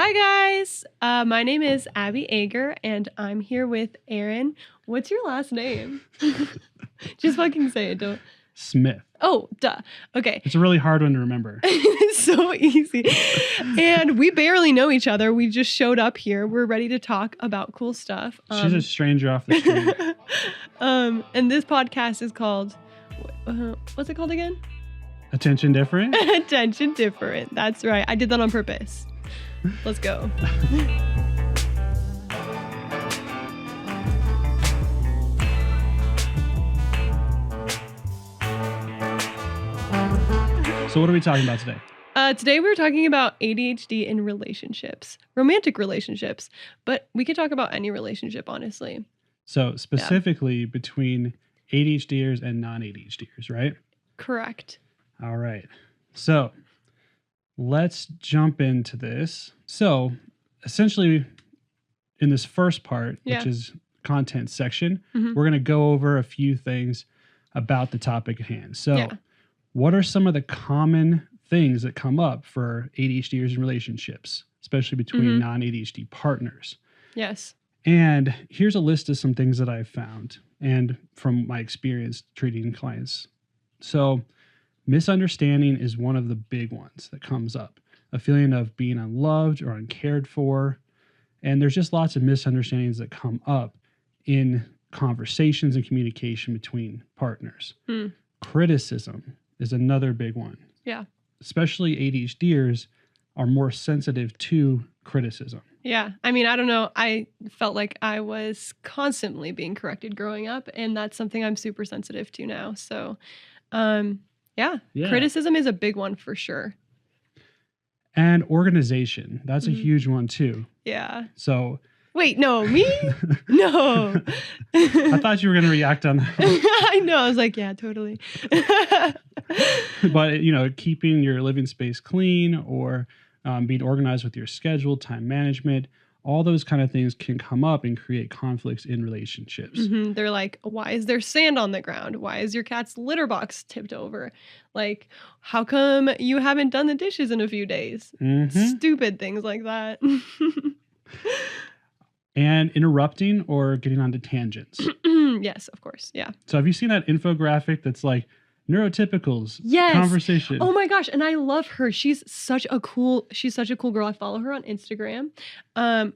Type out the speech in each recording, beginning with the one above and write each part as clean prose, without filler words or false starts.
Hi guys, my name is Abbey Ager and I'm here with Aaron. What's your last name? Just fucking say it, don't. Smith. Oh, duh. Okay. It's a really hard one to remember. It's so easy. And we barely know each other. We just showed up here. We're ready to talk about cool stuff. She's a stranger off the street. And this podcast is called, what's it called again? Attention Different? Attention Different. That's right. I did that on purpose. Let's go. So what are we talking about today? Today we're talking about ADHD in relationships, romantic relationships, but we could talk about any relationship, honestly. So specifically between ADHDers and non-ADHDers, right? Correct. All right. So let's jump into this. So essentially in this first part, which is content section, we're going to go over a few things about the topic at hand. So what are some of the common things that come up for ADHDers in relationships, especially between non-ADHD partners? Yes. And here's a list of some things that I've found and from my experience treating clients. So misunderstanding is one of the big ones that comes up. A feeling of being unloved or uncared for. And there's just lots of misunderstandings that come up in conversations and communication between partners. Criticism is another big one. Yeah. Especially ADHDers are more sensitive to criticism. Yeah. I mean, I don't know. I felt like I was constantly being corrected growing up, and that's something I'm super sensitive to now. So, criticism is a big one for sure. And organization. That's a huge one too. Yeah. So. Wait, no, me? No. I thought you were going to react on that. I know. I was like, yeah, totally. But, keeping your living space clean or being organized with your schedule, time management, all those kind of things can come up and create conflicts in relationships. They're like, why is there sand on the ground? Why is your cat's litter box tipped over? Like, how come you haven't done the dishes in a few days? Stupid things like that. And interrupting or getting onto tangents. Yes, of course. Yeah. So have you seen that infographic that's like neurotypicals conversation? Oh my gosh. And I love her. She's such a cool girl. I follow her on Instagram. Dang,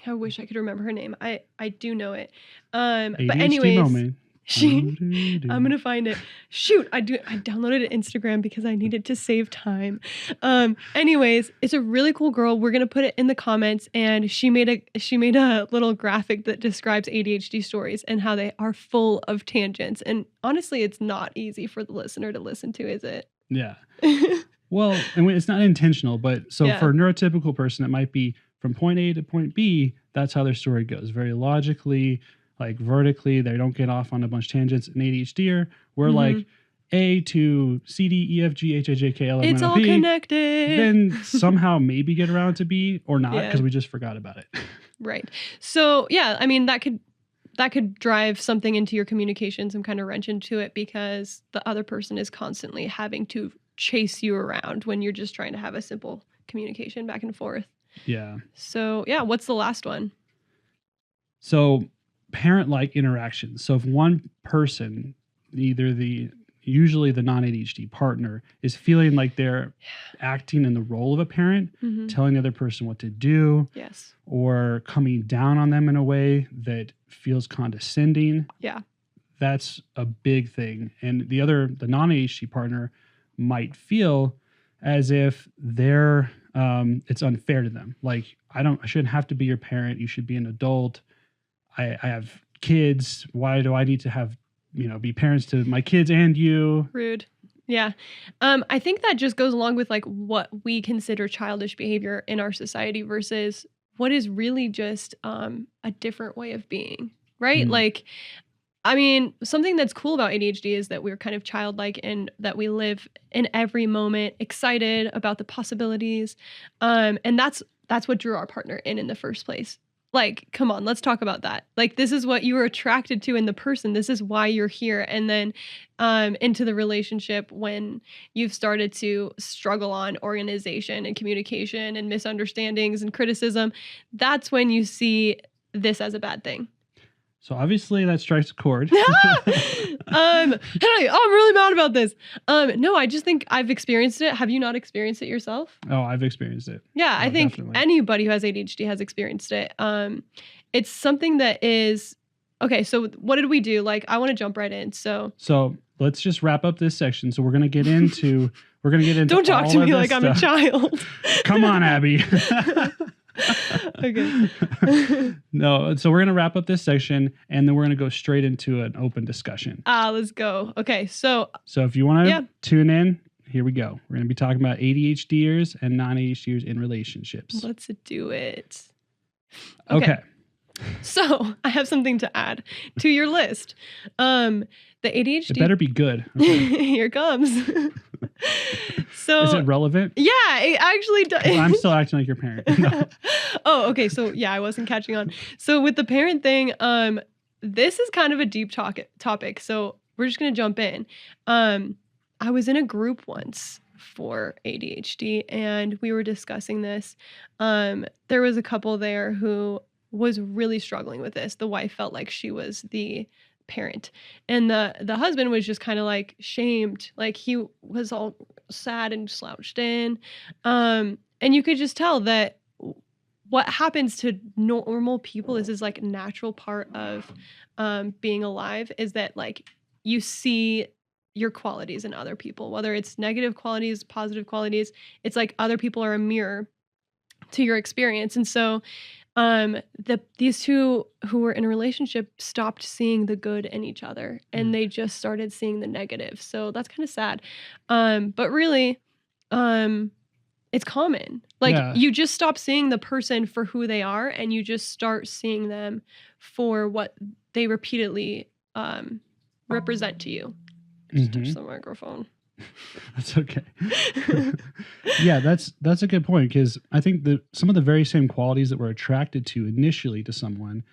I wish I could remember her name. I do know it. But anyways, moment. I'm gonna find it. Shoot, I downloaded it Instagram because I needed to save time. Anyways, it's a really cool girl. We're gonna put it in the comments, and she made a little graphic that describes ADHD stories and how they are full of tangents. And honestly, it's not easy for the listener to listen to, is it? Yeah. Well, and it's not intentional, but for a neurotypical person, it might be from point A to point B. That's how their story goes, very logically. Like vertically, they don't get off on a bunch of tangents. An ADHDer, we're like A to C, D, E, F, G, H, I, J, K, L, M, N, O, P. It's all connected. Then somehow maybe get around to B or not because we just forgot about it. Right. So yeah, I mean that could drive something into your communication, some kind of wrench into it because the other person is constantly having to chase you around when you're just trying to have a simple communication back and forth. Yeah. So yeah, what's the last one? So parent-like interactions. So if one person, usually the non-ADHD partner, is feeling like they're acting in the role of a parent, telling the other person what to do, or coming down on them in a way that feels condescending, that's a big thing. And the non-ADHD partner might feel as if they're it's unfair to them. Like, I shouldn't have to be your parent. You should be an adult. I have kids. Why do I need to have, be parents to my kids and you? Rude. Yeah. I think that just goes along with like what we consider childish behavior in our society versus what is really just a different way of being, right? Like, I mean, something that's cool about ADHD is that we're kind of childlike and that we live in every moment excited about the possibilities. And that's what drew our partner in the first place. Like, come on, let's talk about that. Like, this is what you were attracted to in the person. This is why you're here. And then into the relationship, when you've started to struggle on organization and communication and misunderstandings and criticism, that's when you see this as a bad thing. So obviously that strikes a chord. Hey, I'm really mad about this. No, I just think I've experienced it. Have you not experienced it yourself? Oh, I've experienced it. Yeah, I think definitely. anybody who has ADHD has experienced it. It's something that is okay. So what did we do? Like, I want to jump right in. So let's just wrap up this section. So we're gonna get into don't talk to me like I'm a child. Come on, Abby. Okay. No, so we're going to wrap up this section and then we're going to go straight into an open discussion. Let's go. Okay, so if you want to tune in, here we go. We're going to be talking about ADHDers and non-ADHDers in relationships. Let's do it. Okay. So I have something to add to your list. The ADHD. It better be good. Okay. Here it comes. So is it relevant? Yeah, it actually does. Well, I'm still acting like your parent. No. Oh, okay. So yeah, I wasn't catching on. So with the parent thing, this is kind of a deep topic. So we're just gonna jump in. I was in a group once for ADHD, and we were discussing this. There was a couple there who was really struggling with this. The wife felt like she was the parent, and the husband was just kind of like shamed, like he was all sad and slouched in, and you could just tell that what happens to normal people is like a natural part of being alive, is that like you see your qualities in other people, whether it's negative qualities, positive qualities. It's like other people are a mirror to your experience. And so these two who were in a relationship stopped seeing the good in each other, and they just started seeing the negative. So that's kind of sad. But really, it's common. Like you just stop seeing the person for who they are, and you just start seeing them for what they repeatedly represent to you. Just touch the microphone. That's okay. Yeah, that's a good point, because I think that some of the very same qualities that we're attracted to initially to someone,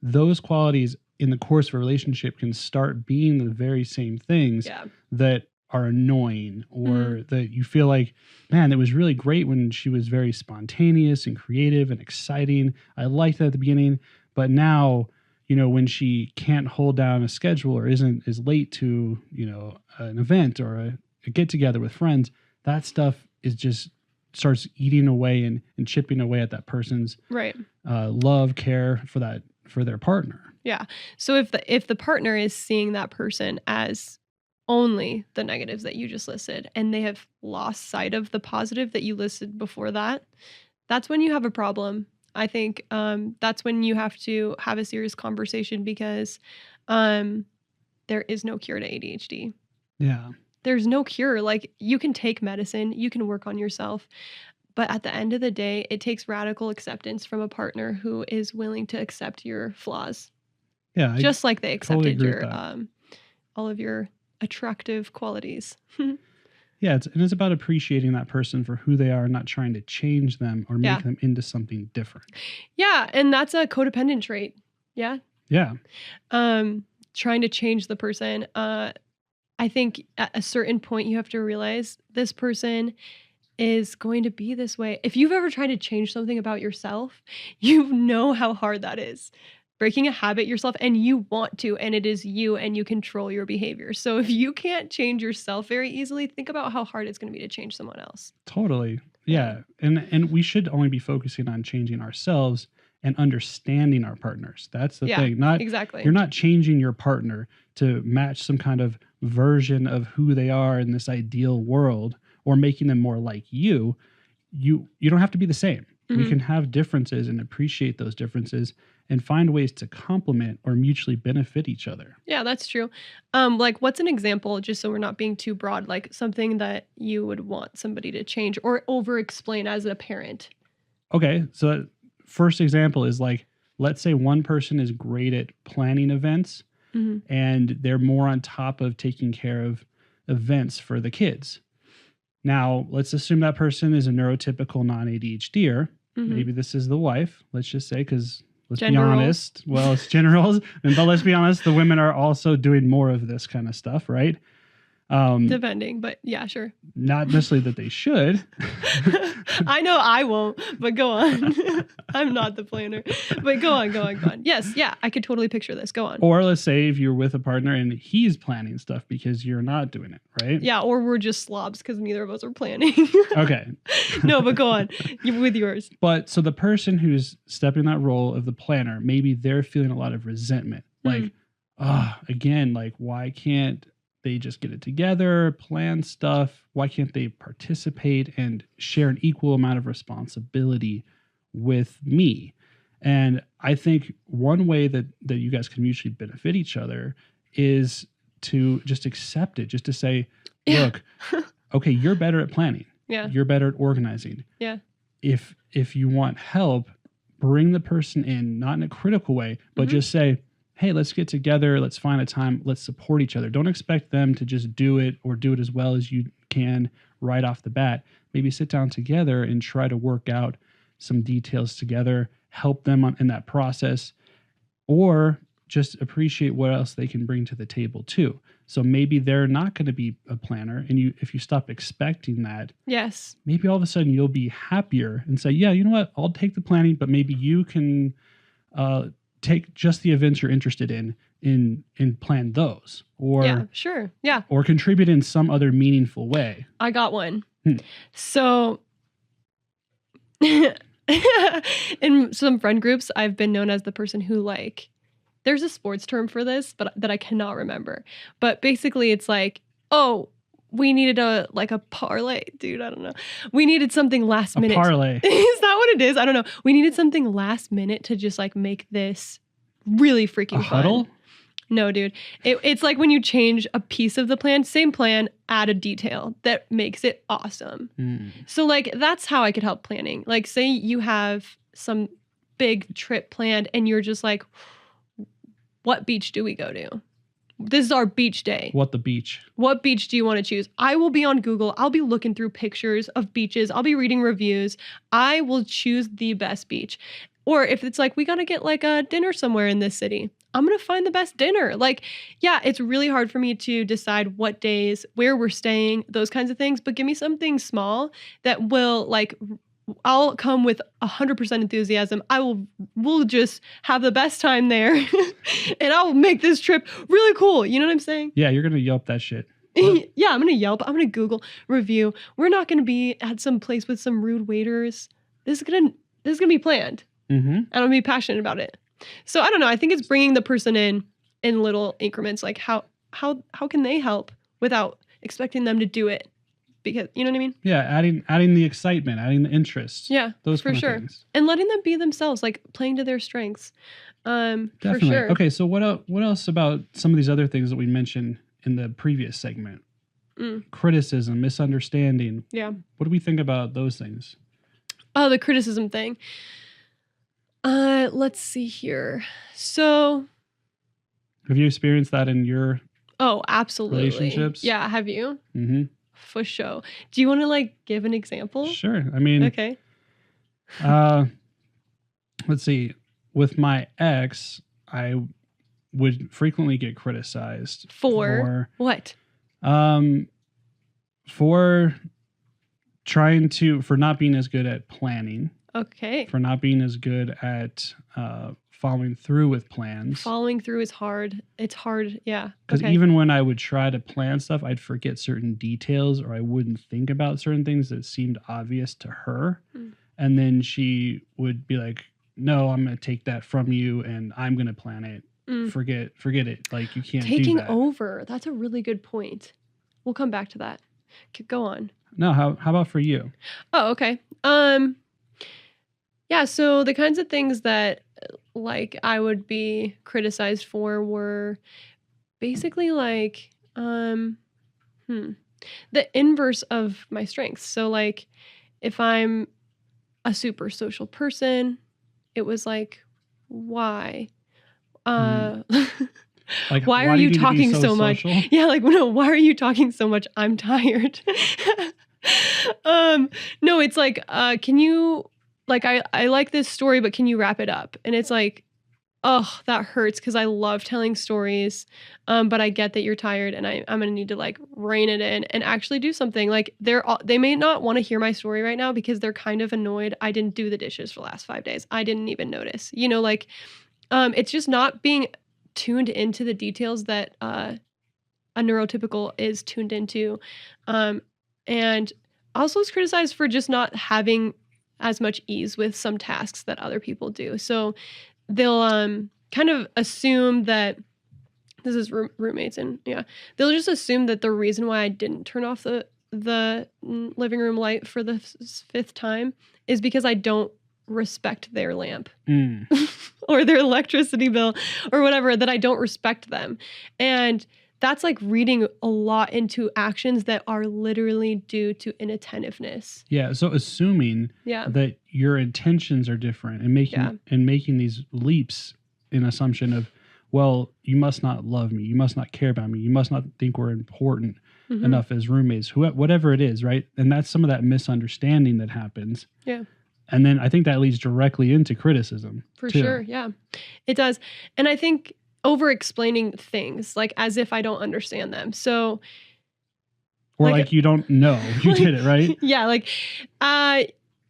those qualities in the course of a relationship can start being the very same things that are annoying, or that you feel like, man, it was really great when she was very spontaneous and creative and exciting. I liked that at the beginning, but now, you know, when she can't hold down a schedule or is late to, you know, an event or a get together with friends, that stuff is just starts eating away and chipping away at that person's love, care for their partner. Yeah. So if the partner is seeing that person as only the negatives that you just listed, and they have lost sight of the positive that you listed before that, that's when you have a problem. I think that's when you have to have a serious conversation, because there is no cure to ADHD. Yeah. There's no cure. Like, you can take medicine, you can work on yourself, but at the end of the day, it takes radical acceptance from a partner who is willing to accept your flaws. Yeah. Just like they accepted your all of your attractive qualities. Yeah, it's about appreciating that person for who they are, not trying to change them or make them into something different. Yeah, and that's a codependent trait. Yeah. Yeah. Trying to change the person. I think at a certain point you have to realize this person is going to be this way. If you've ever tried to change something about yourself, you know how hard that is. Breaking a habit yourself, and you want to, and it is you, and you control your behavior. So if you can't change yourself very easily, think about how hard it's going to be to change someone else. Totally. Yeah. And we should only be focusing on changing ourselves and understanding our partners. That's the thing. Not exactly. You're not changing your partner to match some kind of version of who they are in this ideal world, or making them more like you. You don't have to be the same. We can have differences and appreciate those differences and find ways to complement or mutually benefit each other. Yeah, that's true. Like, what's an example, just so we're not being too broad, like something that you would want somebody to change or over-explain as a parent? Okay, so first example is, like, let's say one person is great at planning events and they're more on top of taking care of events for the kids. Now, let's assume that person is a neurotypical non-ADHDer. Maybe this is the wife, let's just say, because let's Gender be roles. honest. Well, it's gender roles, but let's be honest, the women are also doing more of this kind of stuff, right? Depending, but yeah, sure. Not necessarily that they should. I know I won't, but go on. I'm not the planner, but go on. Yes, yeah, I could totally picture this. Go on. Or let's say if you're with a partner and he's planning stuff because you're not doing it, right? Yeah, or we're just slobs because neither of us are planning. Okay. No, but go on with yours. But so the person who's stepping that role of the planner, maybe they're feeling a lot of resentment. Like, again, like, why can't they just get it together, plan stuff? Why can't they participate and share an equal amount of responsibility with me? And I think one way that you guys can mutually benefit each other is to just accept it, just to say, look, okay, you're better at planning. Yeah. You're better at organizing. Yeah. If you want help, bring the person in, not in a critical way, but just say, hey, let's get together. Let's find a time. Let's support each other. Don't expect them to just do it or do it as well as you can right off the bat. Maybe sit down together and try to work out some details together, help them in that process, or just appreciate what else they can bring to the table too. So maybe they're not going to be a planner, and if you stop expecting that, yes, maybe all of a sudden you'll be happier and say, yeah, you know what, I'll take the planning, but maybe you can take just the events you're interested in plan those, or yeah, sure, yeah, or contribute in some other meaningful way. I got one. So in some friend groups, I've been known as the person who, like, there's a sports term for this, but that I cannot remember. But basically it's like, oh, we needed a parlay, dude. I don't know. We needed something last minute. A parlay. Is that what it is? I don't know. We needed something last minute to just like make this really freaking fun. Huddle? No, dude. It's like when you change a piece of the plan, same plan, add a detail that makes it awesome. So like that's how I could help planning. Like say you have some big trip planned and you're just like, what beach do we go to? This is our beach day. What beach do you want to choose? I will be on Google. I'll be looking through pictures of beaches. I'll be reading reviews. I will choose the best beach. Or if it's like, we got to get like a dinner somewhere in this city, I'm going to find the best dinner. Like, yeah, it's really hard for me to decide what days, where we're staying, those kinds of things. But give me something small that will like, I'll come with 100% enthusiasm. We'll just have the best time there and I'll make this trip really cool. You know what I'm saying? Yeah, you're going to Yelp that shit. Yeah, I'm going to Yelp. I'm going to Google review. We're not going to be at some place with some rude waiters. This is going to be planned. And I'll be passionate about it. So I don't know. I think it's bringing the person in little increments. Like how can they help without expecting them to do it? Because you know what I mean? Yeah, adding the excitement, adding the interest. Yeah, those for kind sure. of things. And letting them be themselves, like playing to their strengths. Definitely. For sure. Okay, so what else about some of these other things that we mentioned in the previous segment? Criticism, misunderstanding. Yeah. What do we think about those things? Oh, the criticism thing. Let's see here. So, have you experienced that in your absolutely relationships? Yeah, have you? For sure. Do you want to like give an example? Sure. I mean, okay. Let's see. With my ex, I would frequently get criticized for what? For not being as good at planning. Okay. For not being as good at following through with plans. Following through is hard. It's hard. Yeah. Because even when I would try to plan stuff, I'd forget certain details or I wouldn't think about certain things that seemed obvious to her. And then she would be like, no, I'm going to take that from you and I'm going to plan it. Forget it. Like you can't Taking do that. over. That's a really good point. We'll come back to that. Go on. No, how about for you? Oh, okay. Yeah, so the kinds of things that like I would be criticized for were basically like the inverse of my strengths. So like if I'm a super social person, it was like, why? Like, why are you talking so much? Yeah, like no, why are you talking so much? I'm tired. No, it's like, can you like, I like this story, but can you wrap it up? And it's like, oh, that hurts because I love telling stories. But I get that you're tired and I'm going to need to like rein it in and actually do something. Like they may not want to hear my story right now because they're kind of annoyed. I didn't do the dishes for the last 5 days. I didn't even notice, like, it's just not being tuned into the details that, a neurotypical is tuned into. And also is criticized for just not having as much ease with some tasks that other people do. So they'll kind of assume that this is roommates, and they'll just assume that the reason why I didn't turn off the living room light for the fifth time is because I don't respect their lamp or their electricity bill or whatever, that I don't respect them. And that's like reading a lot into actions that are literally due to inattentiveness. Yeah. So assuming that your intentions are different and making these leaps in assumption of, well, you must not love me. You must not care about me. You must not think we're important enough as roommates, whatever it is. Right. And that's some of that misunderstanding that happens. Yeah. And then I think that leads directly into criticism. For sure. Yeah, it does. And I think over explaining things like as if I don't understand them. So, or like you don't know you did it, right? Yeah. Like,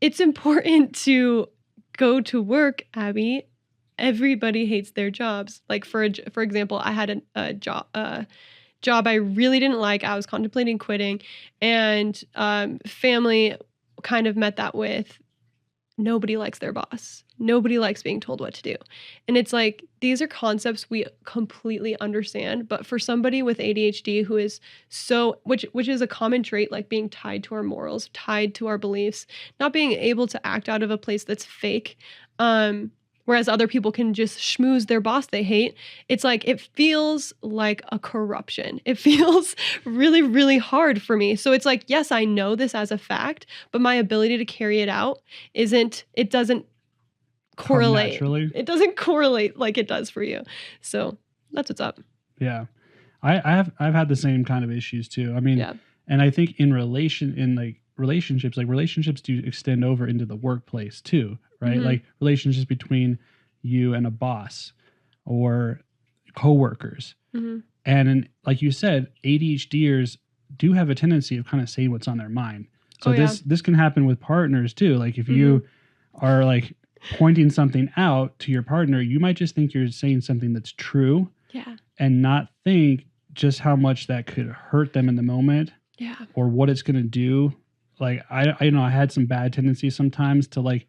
it's important to go to work, Abby. Everybody hates their jobs. Like for example, I had a job I really didn't like. I was contemplating quitting, and family kind of met that with, nobody likes their boss. Nobody likes being told what to do. And it's like, these are concepts we completely understand. But for somebody with ADHD who is which is a common trait, like being tied to our morals, tied to our beliefs, not being able to act out of a place that's fake, whereas other people can just schmooze their boss they hate. It's like, it feels like a corruption. It feels really, really hard for me. So it's like, yes, I know this as a fact, but my ability to carry it out it doesn't correlate. It doesn't correlate like it does for you. So that's what's up. Yeah. I've had the same kind of issues too. I mean, and I think relationships do extend over into the workplace too, right? Mm-hmm. Like relationships between you and a boss or coworkers. Mm-hmm. And like you said, ADHDers do have a tendency of kind of saying what's on their mind. So this can happen with partners too. Like if you are like pointing something out to your partner, you might just think you're saying something that's true, and not think just how much that could hurt them in the moment, or what it's going to do. Like I had some bad tendencies sometimes to, like,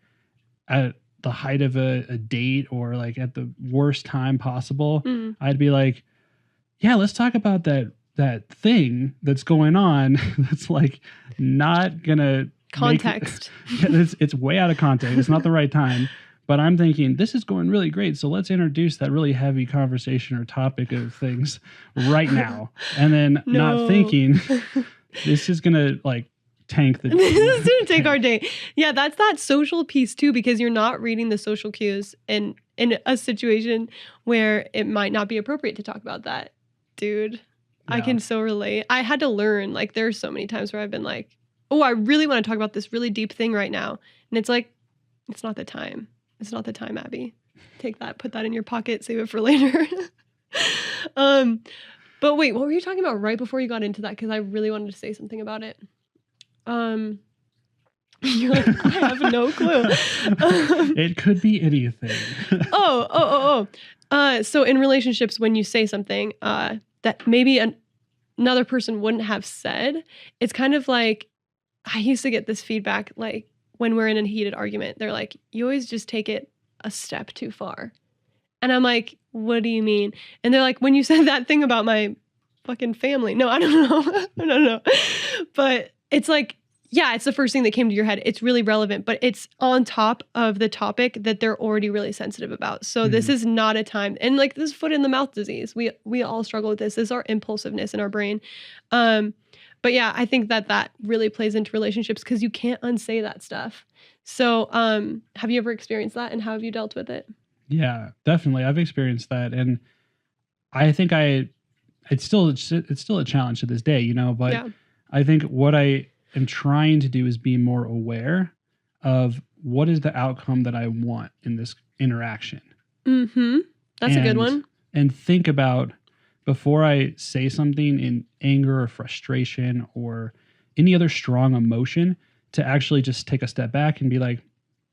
at the height of a date or like at the worst time possible, I'd be like, yeah, let's talk about that thing that's going on that's like not gonna context. It's way out of context. It's not the right time. But I'm thinking, this is going really great. So let's introduce that really heavy conversation or topic of things right now. And then not thinking this is going to like tank the This is going to take our day. Yeah, that's that social piece too, because you're not reading the social cues in a situation where it might not be appropriate to talk about that. Dude, I can so relate. I had to learn, like, there's so many times where I've been like, oh, I really want to talk about this really deep thing right now. And it's like, it's not the time. It's not the time, Abby. Take that, put that in your pocket, save it for later. But wait, what were you talking about right before you got into that? Because I really wanted to say something about it. You're like, I have no clue. It could be anything. So in relationships, when you say something that maybe another person wouldn't have said, it's kind of like, I used to get this feedback, like, when we're in a heated argument, they're like, you always just take it a step too far. And I'm like, what do you mean? And they're like, when you said that thing about my fucking family. No, I don't know. I don't know. But it's like, yeah, it's the first thing that came to your head. It's really relevant, but it's on top of the topic that they're already really sensitive about. So this is not a time. And like, this foot in the mouth disease, we all struggle with this. This is our impulsiveness in our brain. But yeah, I think that really plays into relationships because you can't unsay that stuff. So have you ever experienced that, and how have you dealt with it? Yeah, definitely. I've experienced that. And I think it's still a challenge to this day, but I think what I am trying to do is be more aware of what is the outcome that I want in this interaction? That's a good one. And think about, before I say something in anger or frustration or any other strong emotion, to actually just take a step back and be like,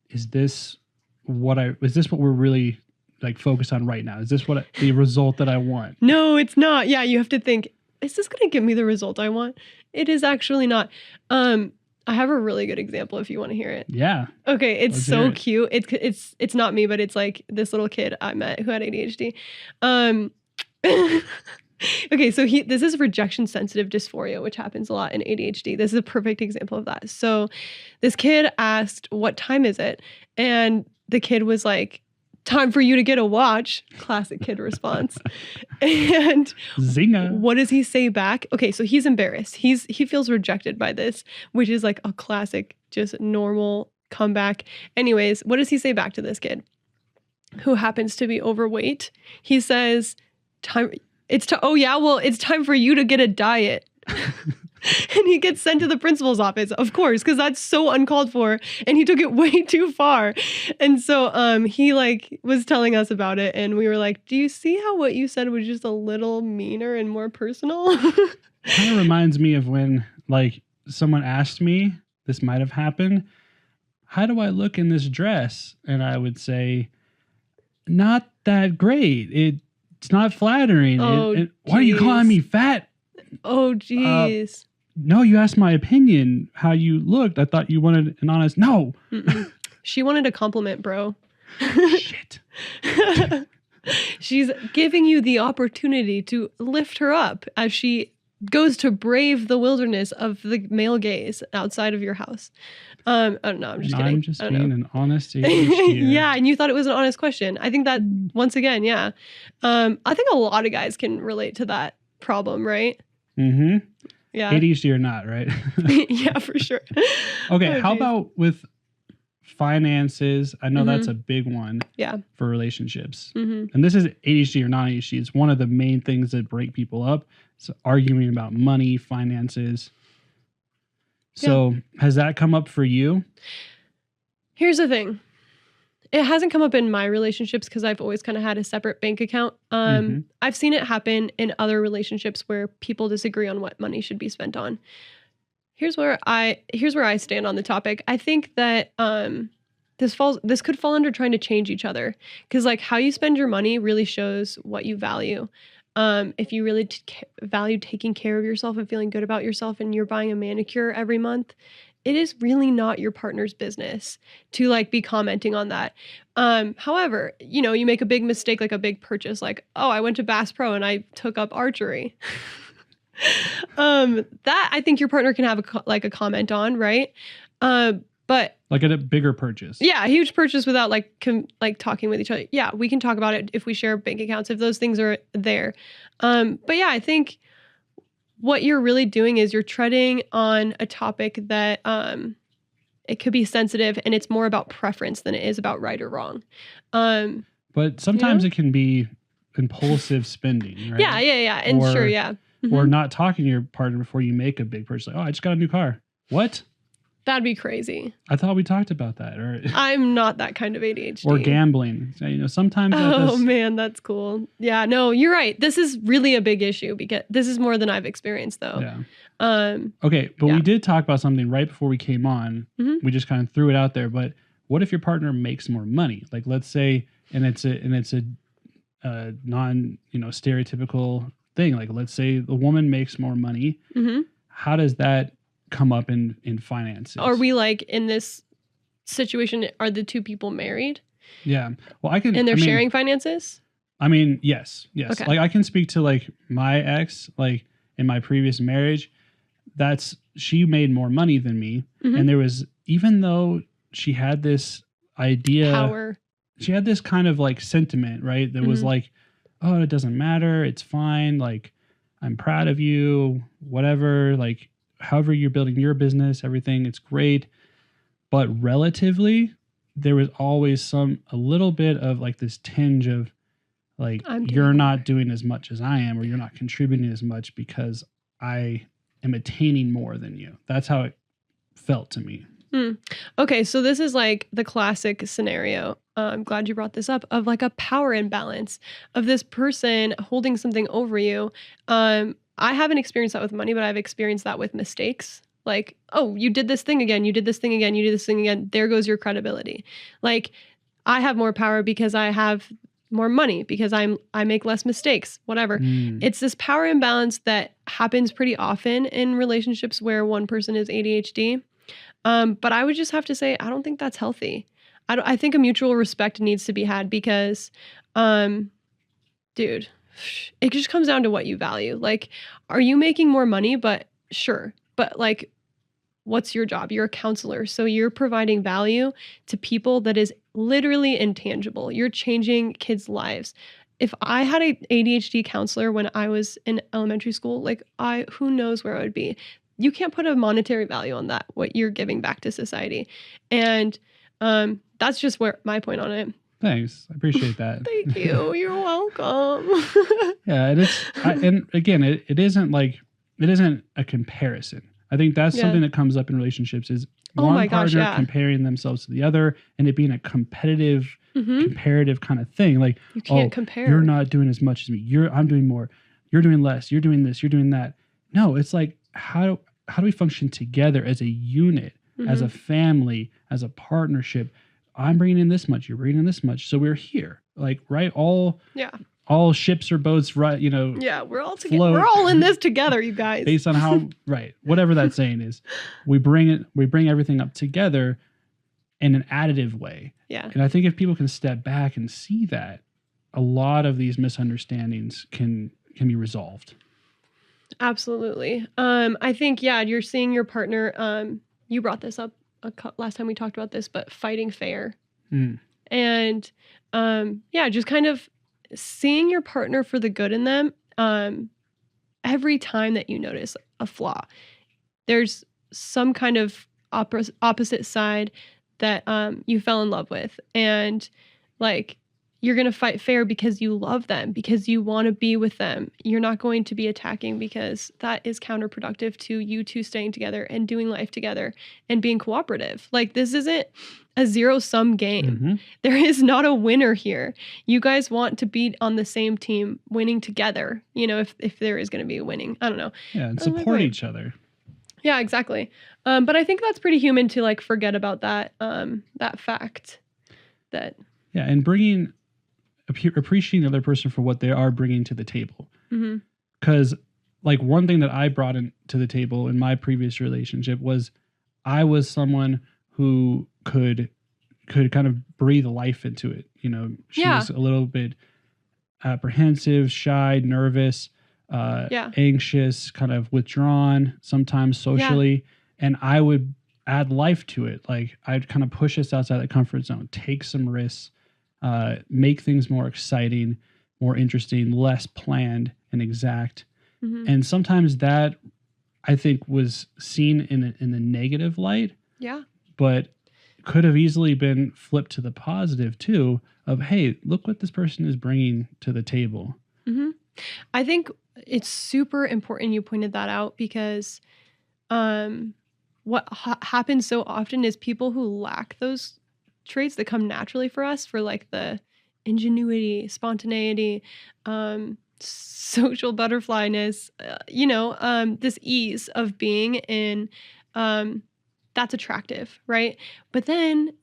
is this what we're really like focused on right now? Is this the result that I want? No, it's not. Yeah, you have to think, is this going to give me the result I want? It is actually not. I have a really good example if you want to hear it. Yeah. Okay, it's so cute. It's not me, but it's like this little kid I met who had ADHD. Okay, so this is rejection sensitive dysphoria, which happens a lot in ADHD. This is a perfect example of that. So this kid asked, "What time is it?" And the kid was like, "Time for you to get a watch." Classic kid response. And Zinga. What does he say back? Okay, so he's embarrassed. He feels rejected by this, which is like a classic, just normal comeback. Anyways, what does he say back to this kid who happens to be overweight? He says, it's time for you to get a diet. And he gets sent to the principal's office, of course, because that's so uncalled for, and he took it way too far. And so he like was telling us about it, and we were like, do you see how what you said was just a little meaner and more personal? Kind of reminds me of when like someone asked me, this might have happened, how do I look in this dress? And I would say, not that great. It's not flattering. Why are you calling me fat? Oh, geez. No, you asked my opinion, how you looked. I thought you wanted an honest... No. She wanted a compliment, bro. Shit. She's giving you the opportunity to lift her up as she goes to brave the wilderness of the male gaze outside of your house. Oh, no, I'm just kidding. I'm just being an honest ADHDer. Yeah, and you thought it was an honest question. I think that, once again, yeah. I think a lot of guys can relate to that problem, right? Mm-hmm. Yeah. ADHD or not, right? Yeah, for sure. Okay, how about with finances? I know that's a big one for relationships. And this is ADHD or non-ADHD. It's one of the main things that break people up. It's arguing about money, finances. So has that come up for you? Here's the thing. It hasn't come up in my relationships because I've always kind of had a separate bank account. I've seen it happen in other relationships where people disagree on what money should be spent on. Here's where I stand on the topic. I think that this could fall under trying to change each other, because like how you spend your money really shows what you value. If you really value taking care of yourself and feeling good about yourself, and you're buying a manicure every month, it is really not your partner's business to like be commenting on that. However, you make a big mistake, like a big purchase, like, oh, I went to Bass Pro and I took up archery. That I think your partner can have a comment on, right? But like a bigger purchase. Yeah, a huge purchase without like talking with each other. Yeah, we can talk about it if we share bank accounts, if those things are there. But yeah, I think what you're really doing is you're treading on a topic that it could be sensitive, and it's more about preference than it is about right or wrong. But sometimes it can be impulsive spending, right? Yeah. And sure, yeah. Or not talking to your partner before you make a big purchase. Like, oh, I just got a new car. What? That'd be crazy. I thought we talked about that. Or I'm not that kind of ADHD. Or gambling. Sometimes. Man, that's cool. Yeah, no, you're right. This is really a big issue because this is more than I've experienced, though. Yeah. Okay, but we did talk about something right before we came on. We just kind of threw it out there. But what if your partner makes more money? Like, let's say, and it's a non stereotypical thing. Like, let's say the woman makes more money. How does that come up in finances? Are we like in this situation? Are the two people married? Yeah. Well, and they're sharing finances? I mean, yes. Okay. Like I can speak to like my ex, like in my previous marriage, she made more money than me. And there was, even though she had this idea, power, she had this kind of like sentiment, right? That was like, oh, it doesn't matter. It's fine. Like, I'm proud of you, whatever, like, however you're building your business, everything, it's great. But relatively, there was always a little bit of like this tinge of like, you're not doing as much as I am, or you're not contributing as much because I am attaining more than you. That's how it felt to me. Okay, so this is like the classic scenario. I'm glad you brought this up of like a power imbalance of this person holding something over you. I haven't experienced that with money, but I've experienced that with mistakes. Like, oh, you did this thing again, you did this thing again, you did this thing again. There goes your credibility. Like, I have more power because I have more money, because I make less mistakes, whatever. It's this power imbalance that happens pretty often in relationships where one person is ADHD. But I would just have to say, I don't think that's healthy. I think a mutual respect needs to be had because, dude, it just comes down to what you value. Like, are you making more money? But sure. But like, what's your job? You're a counselor. So you're providing value to people that is literally intangible. You're changing kids' lives. If I had an ADHD counselor when I was in elementary school, like who knows where I would be. You can't put a monetary value on that, what you're giving back to society. And that's just where my point on it. Thanks. I appreciate that. Thank you. You're welcome. Yeah, and again, it isn't a comparison. I think that's something that comes up in relationships is one partner comparing themselves to the other and it being a competitive, comparative kind of thing. Like, you can't compare. You're not doing as much as me. I'm doing more. You're doing less. You're doing this. You're doing that. No, it's like, how do we function together as a unit, as a family, as a partnership? I'm bringing in this much. You're bringing in this much. So we're here. Like, right? All ships or boats, right? Yeah, we're all together. We're all in this together, you guys. Based on how, right, whatever that saying is, we bring everything up together in an additive way. Yeah. And I think if people can step back and see that, a lot of these misunderstandings can be resolved. Absolutely. I think, you're seeing your partner, you brought this up last time we talked about this, but fighting fair. And, just kind of seeing your partner for the good in them. Every time that you notice a flaw, there's some kind of opposite side that, you fell in love with. And like, you're going to fight fair because you love them, because you want to be with them. You're not going to be attacking because that is counterproductive to you two staying together and doing life together and being cooperative. Like, this isn't a zero-sum game. There is not a winner here. You guys want to be on the same team, winning together, if there is going to be a winning. I don't know. Yeah, and support each other. Yeah, exactly. But I think that's pretty human to like forget about that fact. Yeah, and appreciating the other person for what they are bringing to the table. Because like one thing that I brought into the table in my previous relationship was I was someone who could kind of breathe life into it. She was a little bit apprehensive, shy, nervous, anxious, kind of withdrawn, sometimes socially. And I would add life to it. Like, I'd kind of push us outside the comfort zone, take some risks, make things more exciting, more interesting, less planned and exact. And sometimes that, I think, was seen in the negative light. Yeah. But could have easily been flipped to the positive too, of, hey, look what this person is bringing to the table. I think it's super important you pointed that out because what happens so often is people who lack those traits that come naturally for us, for like the ingenuity, spontaneity, social butterflyness, this ease of being in, that's attractive, right? But then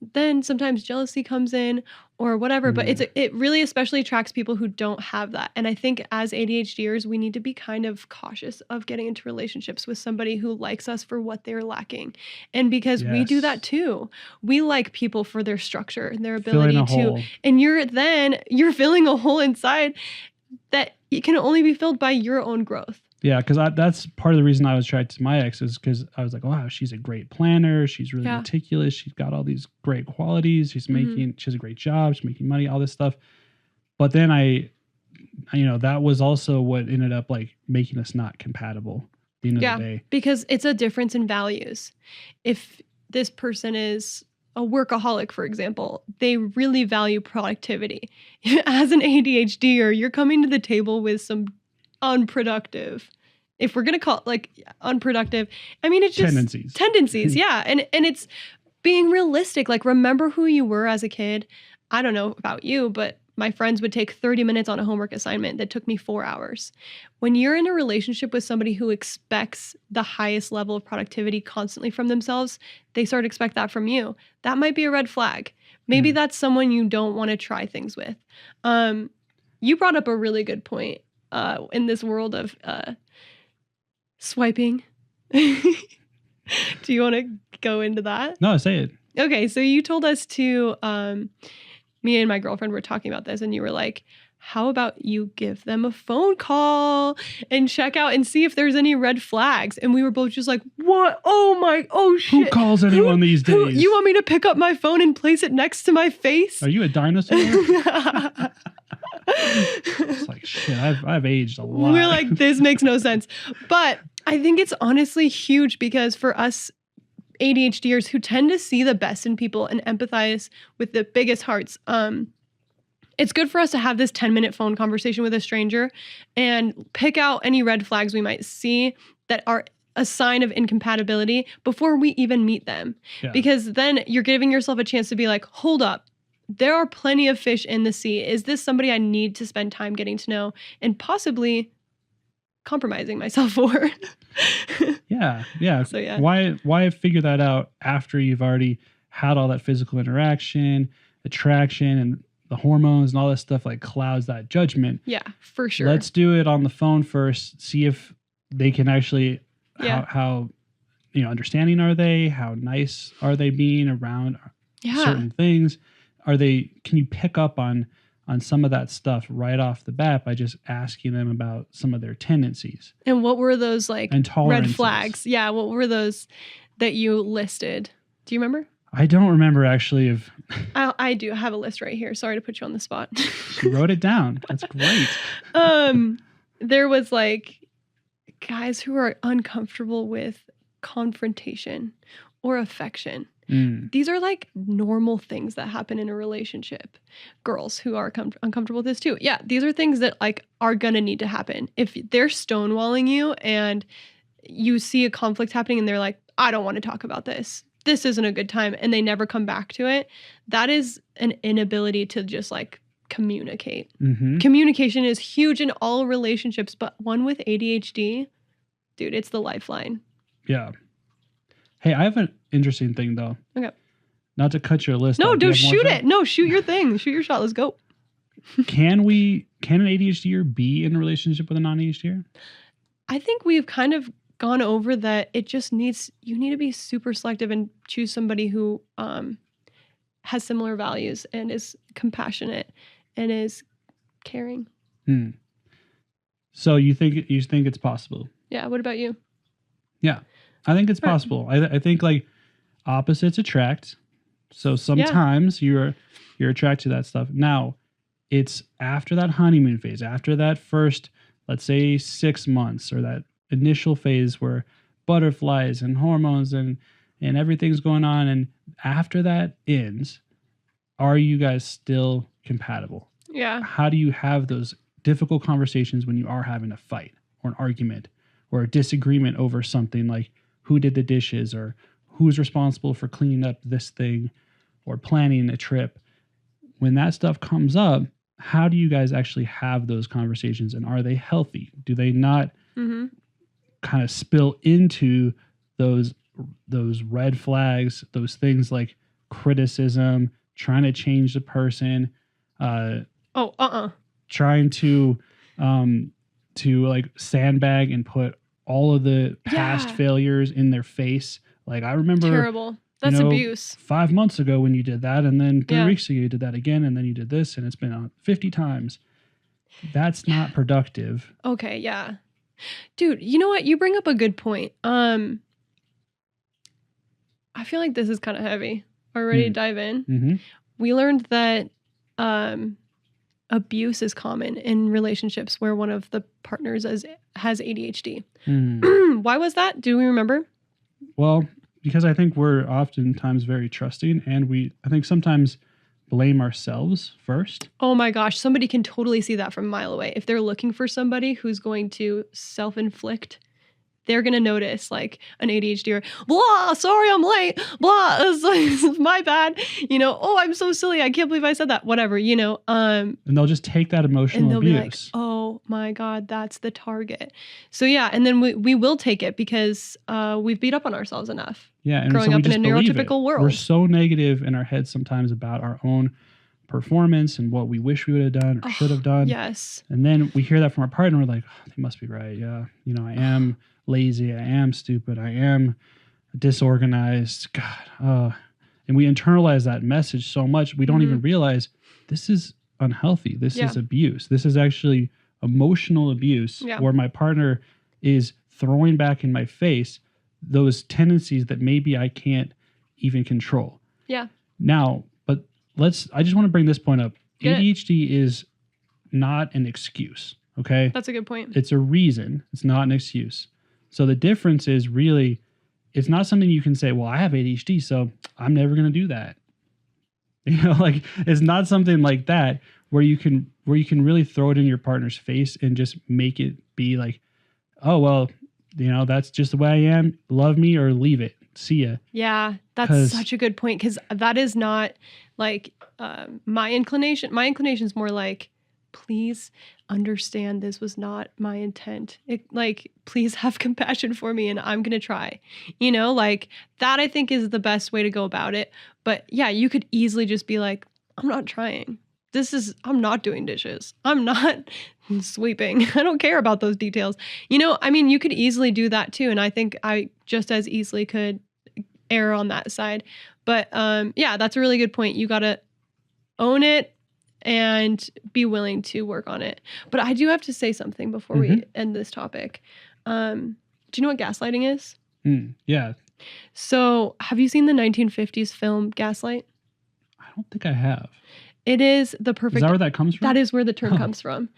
sometimes jealousy comes in or whatever, but it really especially attracts people who don't have that. And I think as ADHDers, we need to be kind of cautious of getting into relationships with somebody who likes us for what they're lacking. And because we do that too. We like people for their structure and their ability to, and you're filling a hole inside that it can only be filled by your own growth. Yeah, because that's part of the reason I was attracted to my ex is because I was like, wow, she's a great planner. She's really meticulous. She's got all these great qualities. She has a great job. She's making money, all this stuff. But then that was also what ended up like making us not compatible at the end of the day. Because it's a difference in values. If this person is a workaholic, for example, they really value productivity. As an ADHDer, you're coming to the table with some unproductive if we're going to call it like unproductive, I mean, it's just tendencies. Yeah. And it's being realistic. Like, remember who you were as a kid. I don't know about you, but my friends would take 30 minutes on a homework assignment that took me 4 hours. When you're in a relationship with somebody who expects the highest level of productivity constantly from themselves, they start to expect that from you. That might be a red flag. Maybe that's someone you don't want to try things with. You brought up a really good point in this world of swiping. Do you want to go into that? No, say it. Okay, so you told us to, me and my girlfriend were talking about this, and you were like, how about you give them a phone call and check out and see if there's any red flags? And we were both just like, what? Oh shit. Who calls anyone these days? You want me to pick up my phone and place it next to my face? Are you a dinosaur? It's like, shit, I've aged a lot. We're like, this makes no sense. But I think it's honestly huge because for us ADHDers who tend to see the best in people and empathize with the biggest hearts, it's good for us to have this 10-minute phone conversation with a stranger and pick out any red flags we might see that are a sign of incompatibility before we even meet them. Yeah. Because then you're giving yourself a chance to be like, hold up, there are plenty of fish in the sea. Is this somebody I need to spend time getting to know and possibly compromising myself for? Yeah. So yeah. Why figure that out after you've already had all that physical interaction, attraction, and the hormones and all that stuff like clouds that judgment? Yeah, for sure. Let's do it on the phone first. See if they can actually, how understanding are they? How nice are they being around certain things? Can you pick up on some of that stuff right off the bat by just asking them about some of their tendencies? And what were those like red flags? Yeah, what were those that you listed? Do you remember? I don't remember actually. I do have a list right here. Sorry to put you on the spot. She wrote it down. That's great. There was like guys who are uncomfortable with confrontation or affection. These are like normal things that happen in a relationship. Girls who are uncomfortable with this too. Yeah, these are things that like are gonna need to happen. If they're stonewalling you and you see a conflict happening and they're like, I don't want to talk about this. This isn't a good time, and they never come back to it. That is an inability to just like communicate. Mm-hmm. Communication is huge in all relationships, but one with ADHD, dude, it's the lifeline. Yeah. Hey, I have an interesting thing though. Okay. Not to cut your list. No, dude, shoot it. No, shoot your thing. Shoot your shot. Let's go. Can an ADHDer be in a relationship with a non-ADHDer? I think we've kind of gone over that. It just you need to be super selective and choose somebody who has similar values and is compassionate and is caring. So you think it's possible? Yeah. What about you? Yeah. I think it's possible. I think like opposites attract. So sometimes you're attracted to that stuff. Now, it's after that honeymoon phase, after that first, let's say 6 months, or that initial phase where butterflies and hormones and everything's going on, and after that ends, are you guys still compatible? Yeah. How do you have those difficult conversations when you are having a fight or an argument or a disagreement over something like who did the dishes or who's responsible for cleaning up this thing or planning a trip? When that stuff comes up, how do you guys actually have those conversations, and are they healthy? Do they not kind of spill into those red flags, those things like criticism, trying to change the person, trying to like sandbag and put all of the past failures in their face? Like, I remember terrible. That's abuse. 5 months ago when you did that, and then 3 weeks ago you did that again, and then you did this, and it's been on 50 times. That's not productive. Okay, yeah. Dude, you know what? You bring up a good point. I feel like this is kind of heavy. Are you ready to dive in? Mm-hmm. We learned that abuse is common in relationships where one of the partners has ADHD. Why was that? Do we remember? Well, because I think we're oftentimes very trusting, and I think sometimes blame ourselves first. Oh my gosh, somebody can totally see that from a mile away. If they're looking for somebody who's going to self-inflict they're going to notice like an ADHDer, blah, sorry, I'm late, blah, it's my bad, oh, I'm so silly, I can't believe I said that, whatever, and they'll just take that emotional and they'll abuse. be like, oh my God, that's the target. So yeah, and then we will take it because we've beat up on ourselves enough. Yeah, and growing so up in a neurotypical world. We're so negative in our heads sometimes about our own performance and what we wish we would have done or should have done. Yes. And then we hear that from our partner, and we're like, oh, they must be right. Yeah, I am lazy. I am stupid. I am disorganized. God. And we internalize that message so much, we don't even realize this is unhealthy. This is abuse. This is actually emotional abuse where my partner is throwing back in my face those tendencies that maybe I can't even control. Yeah. Now, but I just want to bring this point up. ADHD is not an excuse. Okay. That's a good point. It's a reason. It's not an excuse. So the difference is really, it's not something you can say, well, I have ADHD, so I'm never going to do that. Like it's not something like that where you can really throw it in your partner's face and just make it be like, oh, well, that's just the way I am. Love me or leave it. See ya. Yeah, that's such a good point because that is not like my inclination. My inclination is more like, please understand this was not my intent. Please have compassion for me and I'm going to try. Like that I think is the best way to go about it. But yeah, you could easily just be like, I'm not trying. I'm not doing dishes. I'm not sweeping. I don't care about those details. You could easily do that too. And I think I just as easily could err on that side. But yeah, that's a really good point. You got to own it and be willing to work on it. But I do have to say something before we end this topic. Do you know what gaslighting is? Yeah. So have you seen the 1950s film Gaslight? I don't think I have. It is the perfect. Is that where that comes from? That is where the term comes from.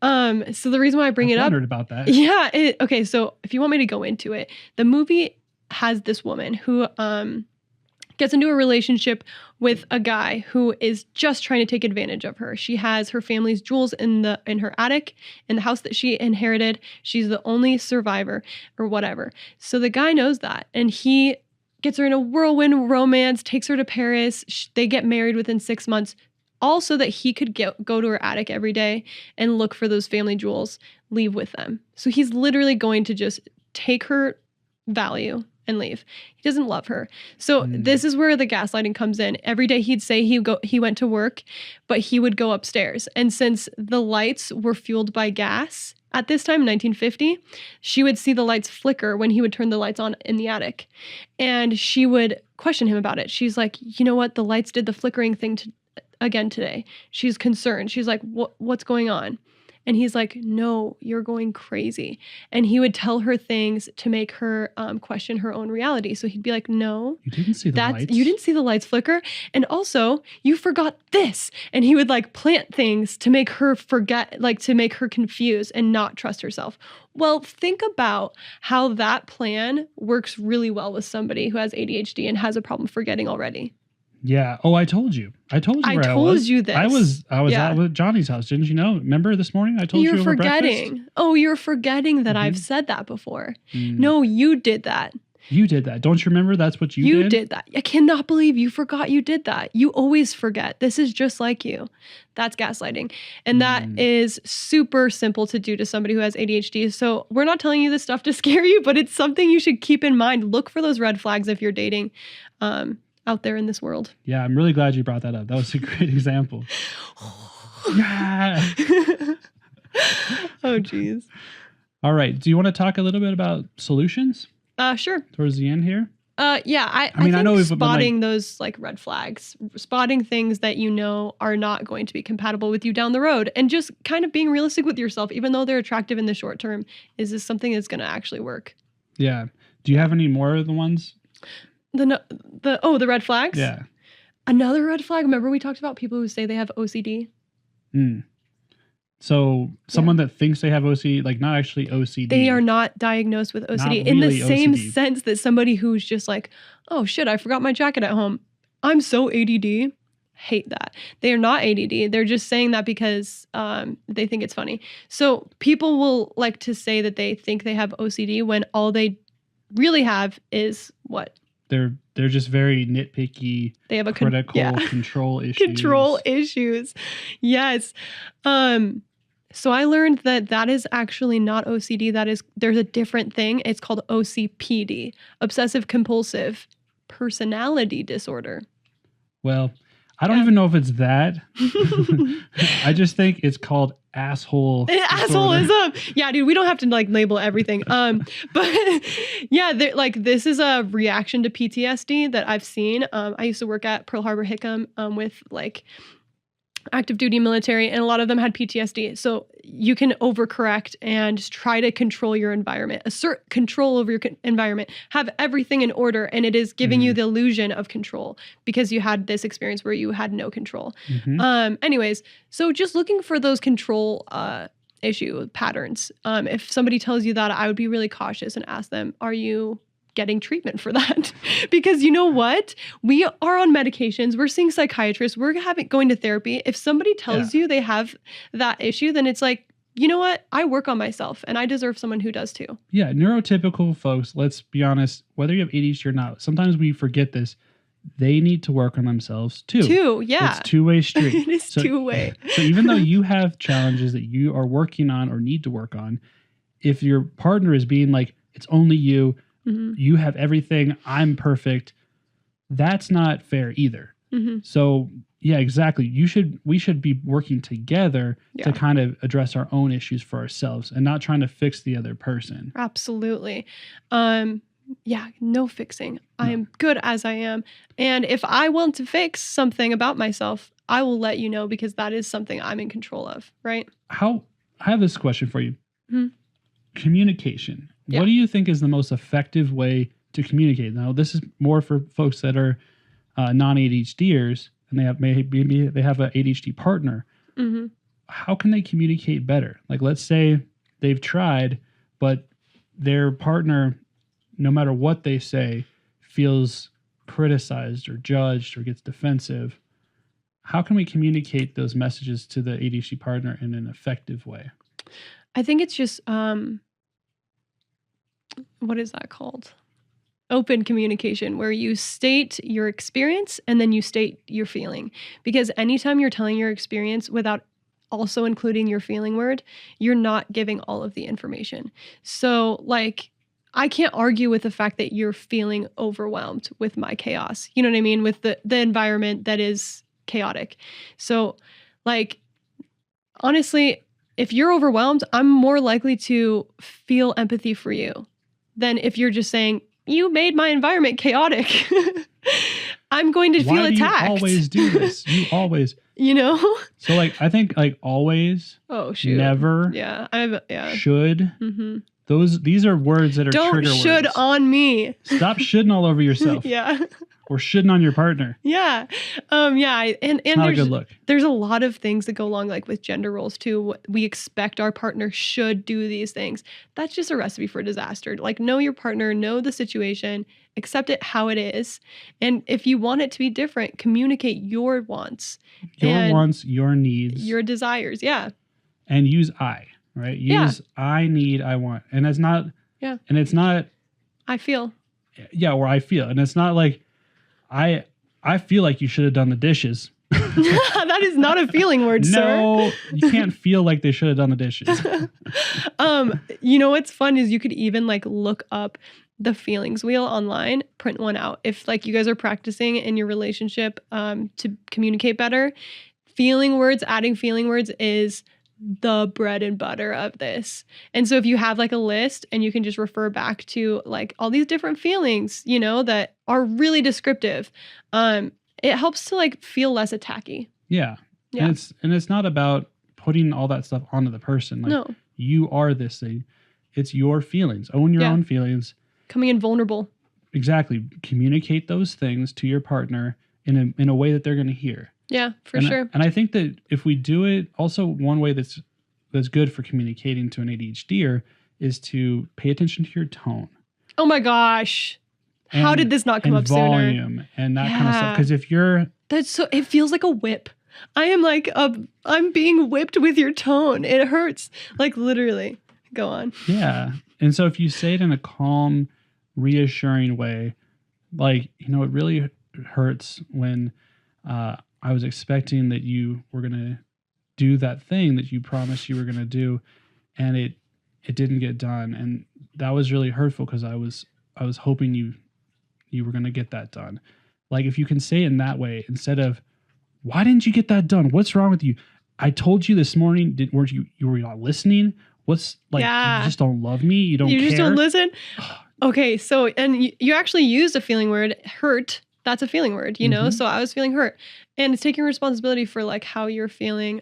So the reason why I bring it up. I wondered about that. Yeah. Okay. So if you want me to go into it, the movie has this woman who gets into a relationship with a guy who is just trying to take advantage of her. She has her family's jewels in her attic in the house that she inherited. She's the only survivor or whatever. So the guy knows that, and he gets her in a whirlwind romance, takes her to Paris. They get married within 6 months. All so that he could go to her attic every day and look for those family jewels, leave with them. So he's literally going to just take her value and leave. He doesn't love her. So this is where the gaslighting comes in. Every day he'd say he went to work, but he would go upstairs. And since the lights were fueled by gas at this time, 1950, she would see the lights flicker when he would turn the lights on in the attic. And she would question him about it. She's like, you know what? The lights did the flickering thing again today. She's concerned. She's like, what's going on? And he's like, no, you're going crazy. And he would tell her things to make her question her own reality. So he'd be like, no, you didn't see the lights. You didn't see the lights flicker. And also you forgot this. And he would like plant things to make her forget, like to make her confused and not trust herself. Well, think about how that plan works really well with somebody who has ADHD and has a problem forgetting already. Yeah. Oh, I told you. I told you. I told you this. I was out at Johnny's house. Didn't you know? Remember this morning? I told you over forgetting. Breakfast? Oh, you're forgetting that I've said that before. No, you did that. You did that. Don't you remember? That's what you did. You did that. I cannot believe you forgot you did that. You always forget. This is just like you. That's gaslighting. And that is super simple to do to somebody who has ADHD. So we're not telling you this stuff to scare you, but it's something you should keep in mind. Look for those red flags if you're dating. Out there in this world. Yeah, I'm really glad you brought that up. That was a great example. Yeah. Oh, geez. All right. Do you want to talk a little bit about solutions? Sure. Towards the end here? Yeah. I think I know spotting those like red flags, spotting things that you know are not going to be compatible with you down the road, and just kind of being realistic with yourself, even though they're attractive in the short term. Is this something that's going to actually work? Yeah. Do you have any more of the ones? The red flags? Yeah. Another red flag. Remember we talked about people who say they have OCD? So someone that thinks they have OCD, like not actually OCD. They are not diagnosed with OCD in the same sense that somebody who's just like, oh shit, I forgot my jacket at home. I'm so ADD. hate that. They are not ADD. They're just saying that because they think it's funny. So people will like to say that they think they have OCD when all they really have is what? They're just very nitpicky. They have a critical control issues. Control issues. Yes. So I learned that is actually not OCD. There's a different thing. It's called OCPD, obsessive compulsive personality disorder. Well, I don't even know if it's that. I just think it's called asshole. Assholeism. Yeah, dude, we don't have to like label everything. But yeah, like this is a reaction to PTSD that I've seen. I used to work at Pearl Harbor Hickam with like active duty military, and a lot of them had PTSD. So you can overcorrect and just try to control your environment, assert control over your environment, have everything in order, and it is giving you the illusion of control because you had this experience where you had no control. Anyways, so just looking for those control issue patterns. If somebody tells you that, I would be really cautious and ask them, are you getting treatment for that? Because you know what? We are on medications. We're seeing psychiatrists. We're going to therapy. If somebody tells you they have that issue, then it's like, you know what? I work on myself and I deserve someone who does too. Yeah. Neurotypical folks, let's be honest, whether you have ADHD or not, sometimes we forget this. They need to work on themselves too. Yeah. It's two-way street. It is two-way. So even though you have challenges that you are working on or need to work on, if your partner is being like, it's only you, you have everything, I'm perfect, that's not fair either. So yeah, exactly. We should be working together to kind of address our own issues for ourselves and not trying to fix the other person. Absolutely. Yeah, no fixing. I am good as I am. And if I want to fix something about myself, I will let you know because that is something I'm in control of, right? I have this question for you. Communication. What do you think is the most effective way to communicate? Now, this is more for folks that are non-ADHDers and maybe they have an ADHD partner. How can they communicate better? Like, let's say they've tried, but their partner, no matter what they say, feels criticized or judged or gets defensive. How can we communicate those messages to the ADHD partner in an effective way? I think it's just, what is that called? Open communication, where you state your experience and then you state your feeling. Because anytime you're telling your experience without also including your feeling word, you're not giving all of the information. So like, I can't argue with the fact that you're feeling overwhelmed with my chaos. You know what I mean? With the environment that is chaotic. So like, honestly, if you're overwhelmed, I'm more likely to feel empathy for you than if you're just saying, you made my environment chaotic. I'm going to feel attacked. You always do this. You always. You know? So like, I think like always. Oh, shoot. Never. Yeah. Should. These are words that are trigger words. Don't should on me. Stop shoulding all over yourself. Yeah. Or shoulding on your partner. Yeah. Yeah. And not a good look. There's a lot of things that go along like with gender roles too. We expect our partner should do these things. That's just a recipe for disaster. Like, know your partner, know the situation, accept it how it is. And if you want it to be different, communicate your wants. Your needs. Your desires. Yeah. And use I, right? Use I need, I want. And it's not. Yeah. And it's not. I feel. Yeah. Or I feel. And it's not like, I feel like you should have done the dishes. That is not a feeling word, sir. No, you can't feel like they should have done the dishes. You know what's fun is you could even like look up the feelings wheel online, print one out. If like you guys are practicing in your relationship to communicate better, adding feeling words is the bread and butter of this. And so if you have like a list and you can just refer back to like all these different feelings, you know, that are really descriptive, it helps to like feel less attacky. Yeah. And it's not about putting all that stuff onto the person. Like, no. You are this thing. It's your feelings. Own your own feelings. Coming in vulnerable. Exactly. Communicate those things to your partner in a way that they're going to hear. Yeah, for sure. And I think that if we do it, also one way that's good for communicating to an ADHDer is to pay attention to your tone. Oh my gosh. How did this not come up volume sooner? And that kind of stuff. Because if you're That's so, it feels like a whip. I am like, I'm being whipped with your tone. It hurts. Like literally. Go on. Yeah. And so if you say it in a calm, reassuring way, like, you know, it really hurts when I was expecting that you were going to do that thing that you promised you were going to do, and it didn't get done. And that was really hurtful because I was hoping you were going to get that done. Like if you can say it in that way instead of, why didn't you get that done? What's wrong with you? I told you this morning, were you not listening? What's like, you just don't love me? You care? Just don't listen? Okay, so, and you actually used a feeling word, hurt. That's a feeling word, you know? So I was feeling hurt. And it's taking responsibility for like how you're feeling.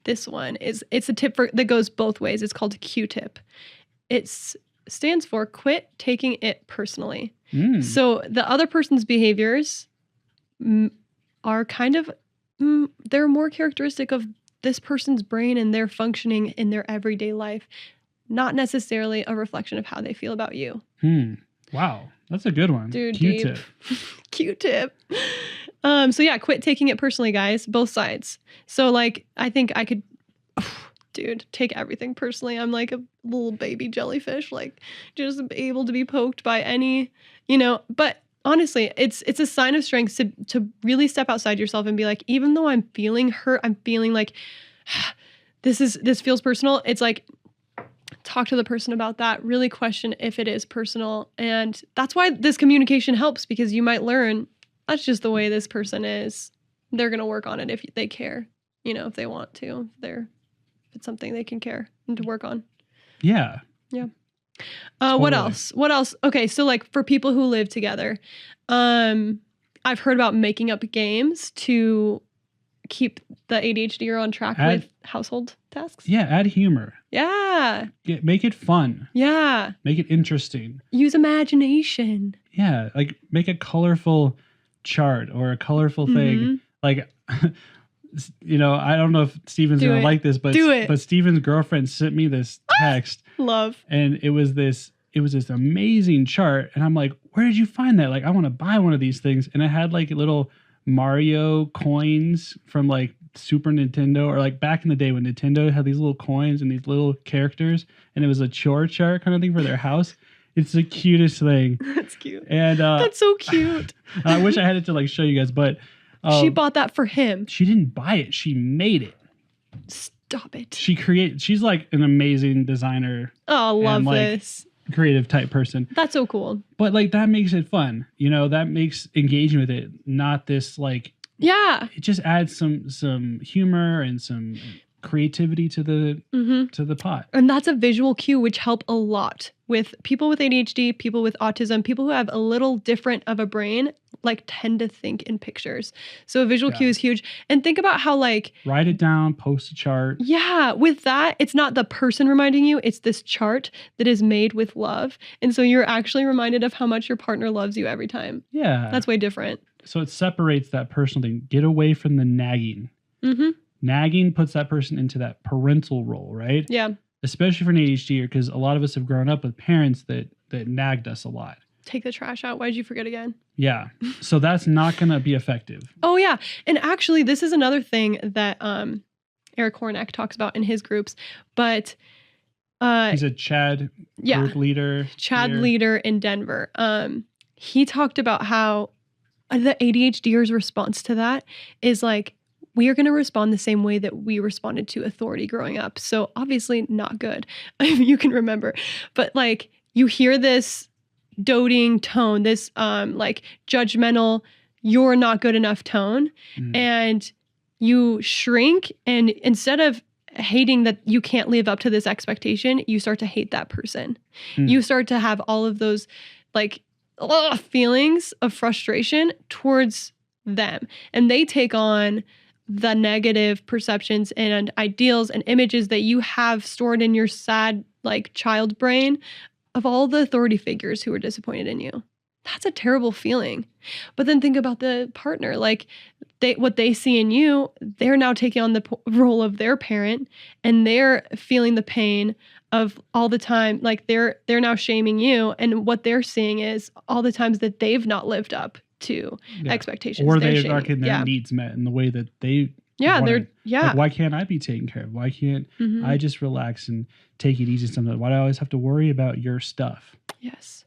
This one it's a tip that goes both ways. It's called a Q-tip. It stands for quit taking it personally. So the other person's behaviors are kind of, they're more characteristic of this person's brain and their functioning in their everyday life, not necessarily a reflection of how they feel about you. Wow. That's a good one. Dude, Q-tip. Q-tip. So yeah, quit taking it personally, guys. Both sides. So like, I think I could, take everything personally. I'm like a little baby jellyfish, like just able to be poked by any, but honestly, it's a sign of strength to really step outside yourself and be like, even though I'm feeling hurt, I'm feeling like this feels personal. It's like, talk to the person about that, really question if it is personal. And that's why this communication helps, because you might learn that's just the way this person is. They're going to work on it if they care, if they want to, if it's something they can care and to work on. Yeah. Yeah. Totally. What else? Okay. So like for people who live together, I've heard about making up games to keep the ADHDer on track with household tasks. Yeah. Add humor. Yeah. Make it fun. Yeah. Make it interesting. Use imagination. Yeah. Like make a colorful chart or a colorful thing. Like, I don't know if Steven's going to like this, but Steven's girlfriend sent me this text. Love. And it was this amazing chart. And I'm like, where did you find that? Like, I want to buy one of these things. And it had like little Mario coins from like Super Nintendo, or like back in the day when Nintendo had these little coins and these little characters, and it was a chore chart kind of thing for their house. It's the cutest thing. That's cute. And that's so cute. I wish I had it to like show you guys, but she bought that for him. She didn't buy it. She made it. Stop it. She's like an amazing designer. Oh, love this. Creative type person. That's so cool. But like that makes it fun. That makes engaging with it not this like, yeah. It just adds some humor and some creativity to the pot. And that's a visual cue, which help a lot with people with ADHD, people with autism, people who have a little different of a brain, like tend to think in pictures. So a visual cue is huge. And think about how like... write it down, post a chart. Yeah. With that, it's not the person reminding you, it's this chart that is made with love. And so you're actually reminded of how much your partner loves you every time. Yeah. That's way different. So it separates that personal thing. Get away from the nagging. Nagging puts that person into that parental role, right? Yeah. Especially for an ADHD, because a lot of us have grown up with parents that nagged us a lot. Take the trash out. Why did you forget again? Yeah. So that's not going to be effective. Oh, yeah. And actually, this is another thing that Eric Hornack talks about in his groups. But he's a CHAD group leader. CHAD leader in Denver. He talked about how the ADHDers' response to that is like, we are going to respond the same way that we responded to authority growing up. So obviously not good. You can remember. But like you hear this doting tone, this like judgmental, you're not good enough tone. And you shrink. And instead of hating that you can't live up to this expectation, you start to hate that person. You start to have all of those like feelings of frustration towards them. And they take on the negative perceptions and ideals and images that you have stored in your sad, like child brain of all the authority figures who were disappointed in you. That's a terrible feeling. But then think about the partner, like what they see in you, they're now taking on the role of their parent and they're feeling the pain of all the time. Like they're now shaming you. And what they're seeing is all the times that they've not lived up to Yeah. expectations. Or They're they are shaming. getting their needs met in the way that they Yeah, want they're it. yeah. Like, why can't I be taken care of? Why can't Mhm. I just relax and take it easy sometimes? Why do I always have to worry about your stuff? Yes.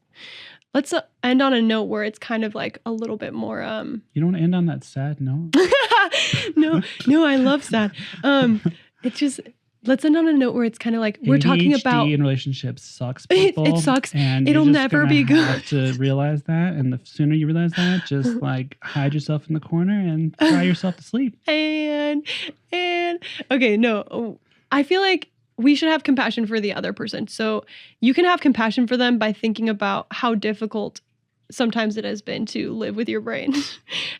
Let's end on a note where it's kind of like a little bit more You don't end on that sad note? no, I love sad. It's just let's end on a note where it's kind of like we're talking about in relationships sucks, people. it sucks. And It'll you're just never gonna be good. have to realize that, and the sooner you realize that, just like hide yourself in the corner and cry yourself to sleep. And okay, no. I feel like we should have compassion for the other person. So you can have compassion for them by thinking about how difficult sometimes it has been to live with your brain.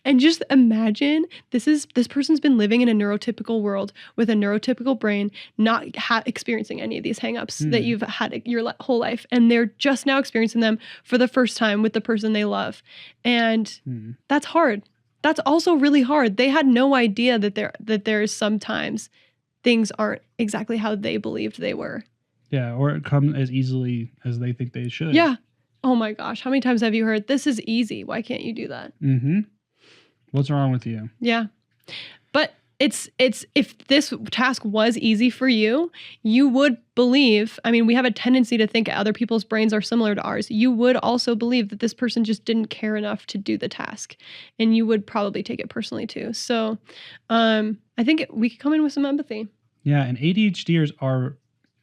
And just imagine this person's been living in a neurotypical world with a neurotypical brain, not experiencing any of these hangups that you've had your whole life. And they're just now experiencing them for the first time with the person they love. And that's hard. That's also really hard. They had no idea that there's sometimes things aren't exactly how they believed they were. Yeah, or it comes as easily as they think they should. Yeah. Oh my gosh. How many times have you heard, this is easy? Why can't you do that? Mm-hmm. What's wrong with you? Yeah. But it's if this task was easy for you, you would believe, I mean, we have a tendency to think other people's brains are similar to ours. You would also believe that this person just didn't care enough to do the task. And you would probably take it personally too. So I think we could come in with some empathy. Yeah, and ADHDers are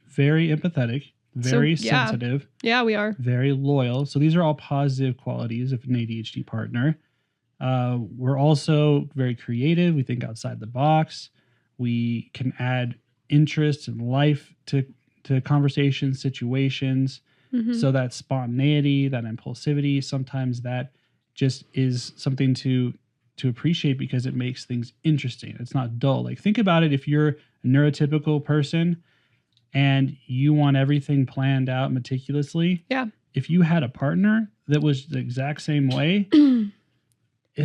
very empathetic, very sensitive. Yeah, we are. Very loyal. So these are all positive qualities of an ADHD partner. We're also very creative. We think outside the box. We can add interest and life to conversations, situations. So that spontaneity, that impulsivity, sometimes that just is something to appreciate because it makes things interesting. It's not dull. Like, think about it. If you're a neurotypical person and you want everything planned out meticulously, if you had a partner that was the exact same way,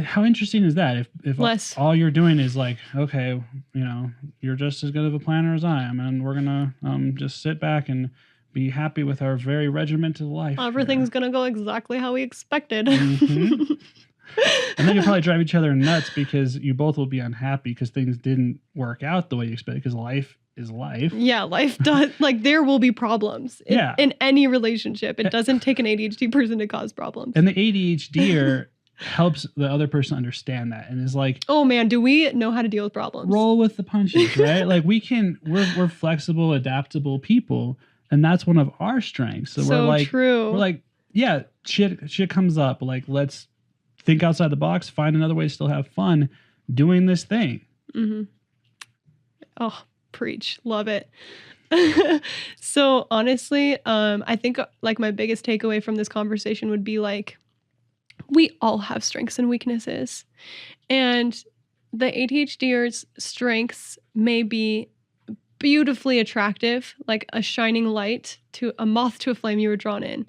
how interesting is that? If all you're doing is like, okay, you're just as good of a planner as I am, and we're gonna just sit back and be happy with our very regimented life. Everything's gonna go exactly how we expected. And then you'll probably drive each other nuts because you both will be unhappy because things didn't work out the way you expected, because life is life. Yeah, life does. Like, there will be problems in any relationship. It doesn't take an ADHD person to cause problems. And the ADHDer helps the other person understand that and is like, oh man, do we know how to deal with problems? Roll with the punches, right? Like, we're flexible, adaptable people, and that's one of our strengths. So we're like, true. We're like, yeah, shit comes up. Like, let's think outside the box, find another way to still have fun doing this thing. Oh, preach. Love it. So honestly, I think like my biggest takeaway from this conversation would be like, we all have strengths and weaknesses, and the ADHDers' strengths may be beautifully attractive, like a shining light to a moth to a flame you were drawn in.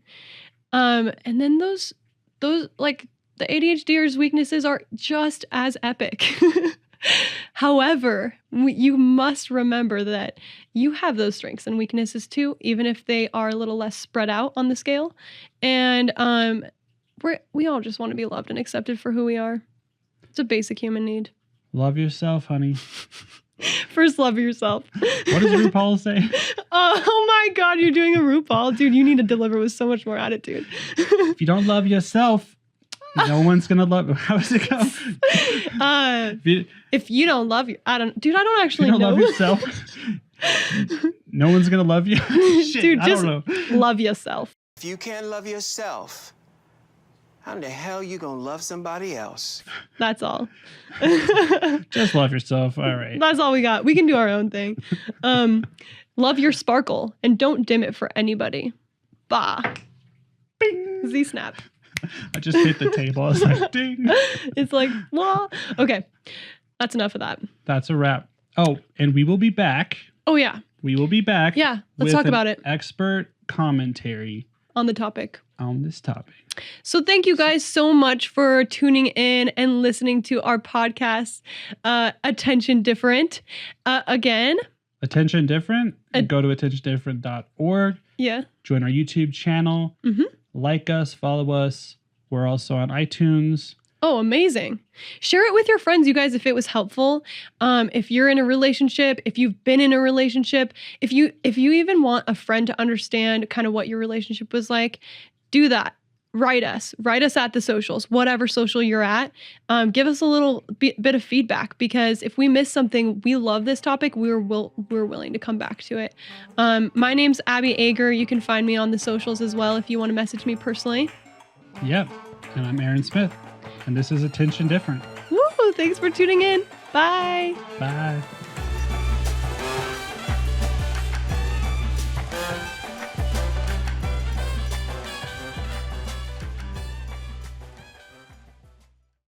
And then those like the ADHDers' weaknesses are just as epic. However, you must remember that you have those strengths and weaknesses too, even if they are a little less spread out on the scale. And we all just want to be loved and accepted for who we are. It's a basic human need. Love yourself, honey. First, love yourself. What does RuPaul say? Oh my God, you're doing a RuPaul. Dude, you need to deliver with so much more attitude. If you don't love yourself, no one's going to love you. How does it go? If you don't love you, I don't actually know. If you don't know. love yourself, no one's going to love you. Shit, dude, just I don't know. Love yourself. If you can't love yourself, how in the hell you gonna love somebody else? That's all. Just love yourself. All right. That's all we got. We can do our own thing. Love your sparkle and don't dim it for anybody. Bah. Bing. Z-snap. I just hit the table. I was like, ding. It's like, wah. Okay. That's enough of that. That's a wrap. Oh, and we will be back. Oh, yeah. We will be back. Yeah. Let's talk about it. Expert commentary on the topic. On this topic. So thank you guys so much for tuning in and listening to our podcast, Attention Different. Again. Attention Different. Go to attentiondifferent.org. Yeah. Join our YouTube channel. Like us, follow us. We're also on iTunes. Oh, amazing. Share it with your friends, you guys, if it was helpful. If you're in a relationship, if you've been in a relationship, if you even want a friend to understand kind of what your relationship was like, do that. Write us at the socials, whatever social you're at. Give us a little bit of feedback, because if we miss something, we love this topic. We're willing to come back to it. My name's Abbey Ager. You can find me on the socials as well if you want to message me personally. Yep. And I'm Aaron Smith. And this is Attention Different. Woo! Thanks for tuning in. Bye. Bye.